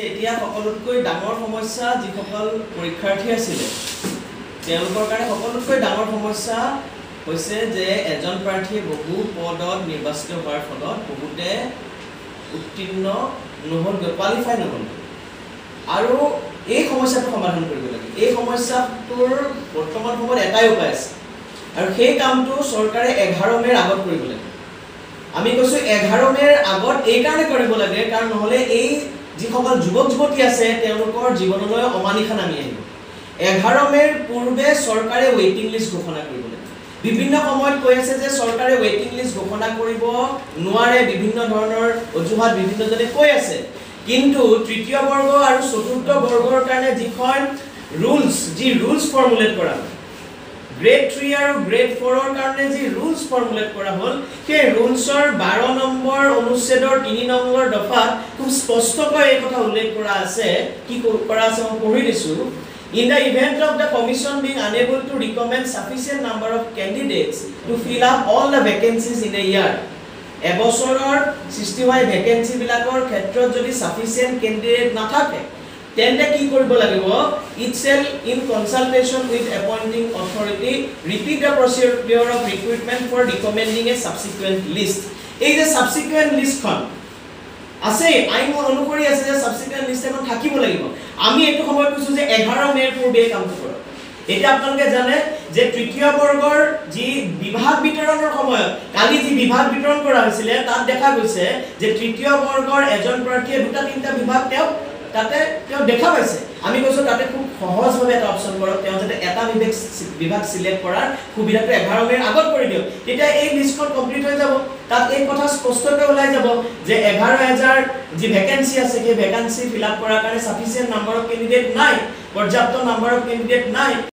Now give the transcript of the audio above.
এতিয়া সকলোতকৈ ডাঙৰ সমস্যা যিসকল পৰীক্ষাৰ্থী আছিল তেওঁলোকৰ কাৰণে সকলোতকৈ ডাঙৰ সমস্যা হৈছে যে এজন প্ৰাৰ্থীয়ে বহু পদত নিৰ্বাচিত হোৱাৰ ফলত বহুতে উত্তীৰ্ণ নহল কোৱালিফাই নহল আৰু এই সমস্যাটো সমাধান কৰিব লাগে। এই সমস্যাটোৰ বৰ্তমান সময়ত এটাই উপায় আছে আৰু সেই কামটো চৰকাৰে 11 মেৰ আগত কৰিব লাগে। আমি কৈছো 11 মেৰ আগত এই কাৰণে কৰিব লাগে কাৰণ নহলে এই যিসকল যুৱক যুৱতী আছে তেওঁলোকৰ জীৱনলৈ অমানিশা নামি আহিব। 11 মেৰ পূৰ্বে চৰকাৰে ৱেটিং লিষ্ট ঘোষণা কৰিব লাগে। বিভিন্ন সময়ত কৈ আছে যে চৰকাৰে ৱেটিং লিষ্ট ঘোষণা কৰিব নোৱাৰে, বিভিন্ন ধৰণৰ অজুহাত বিভিন্নজনে কৈ আছে, কিন্তু তৃতীয় বৰ্গ আৰু চতুৰ্থ বৰ্গৰ কাৰণে যিখন ৰুলছ ফৰ্মুলেট কৰা হয়, গ্ৰেড 3 আৰু গ্ৰেড 4 ৰ কাৰণে যি ৰুলছ ফৰ্মুলেট কৰা হল, সেই ৰুলছৰ 12 নম্বৰ অনুচ্ছেদৰ 3 নম্বৰ দফাত খুব স্পষ্টকৈ এই কথা উল্লেখ কৰা আছে। কি কৰা আছে মই পঢ়ি দিছো। In the event of the commission being unable to recommend sufficient number of candidates to fill up all the vacancies in a year, এবছৰৰ সৃষ্টি হোৱা ভ্যাকেন্সি বিলাকৰ ক্ষেত্ৰত যদি sufficient candidate নাথাকে তেন্তে কি কৰিব লাগিব? It shall in consultation with appointing authority repeat the procedure of recruitment for recommending a subsequent list. এই যে subsequent list খন আছে আইন অনুসৰি আছে যে subsequent list এখন থাকিব লাগিব। আমি এটো সময় কৈছো যে 11 মেৰ পূৰ্বে কামটো কৰক। এটা আপোনালোকে জানে যে তৃতীয় বৰ্গৰ যি বিভাগ বিতৰণৰ সময়ত কালি যি বিভাগ বিতৰণ কৰা হৈছিল তাত দেখা গৈছে যে তৃতীয় বৰ্গৰ এজন প্ৰাৰ্থীয়ে দুটা তিনটা বিভাগ তাতে দেখা পাইছে। আমি কৈছো তাতে খুব সহজভাৱে এটা অপচন কৰক, তেওঁ যাতে এটা বিভাগ সিলেক্ট কৰাৰ সুবিধাটো 11 মেৰ আগত কৰি দিয়ক। তেতিয়া এই লিষ্টখন কমপ্লিট হৈ যাব। তাত এই কথা স্পষ্টকৈ ওলাই যাব যে 11,000 যি ভ্যাকেন্সি আছে সেই ভ্যাকেন্সি ফিল আপ কৰাৰ কাৰণে সাফিসিয়েন্ট নাম্বাৰ অফ ক্যান্ডিডেট নাই, পৰ্যাপ্ত নাম্বাৰ অফ ক্যান্ডিডেট নাই।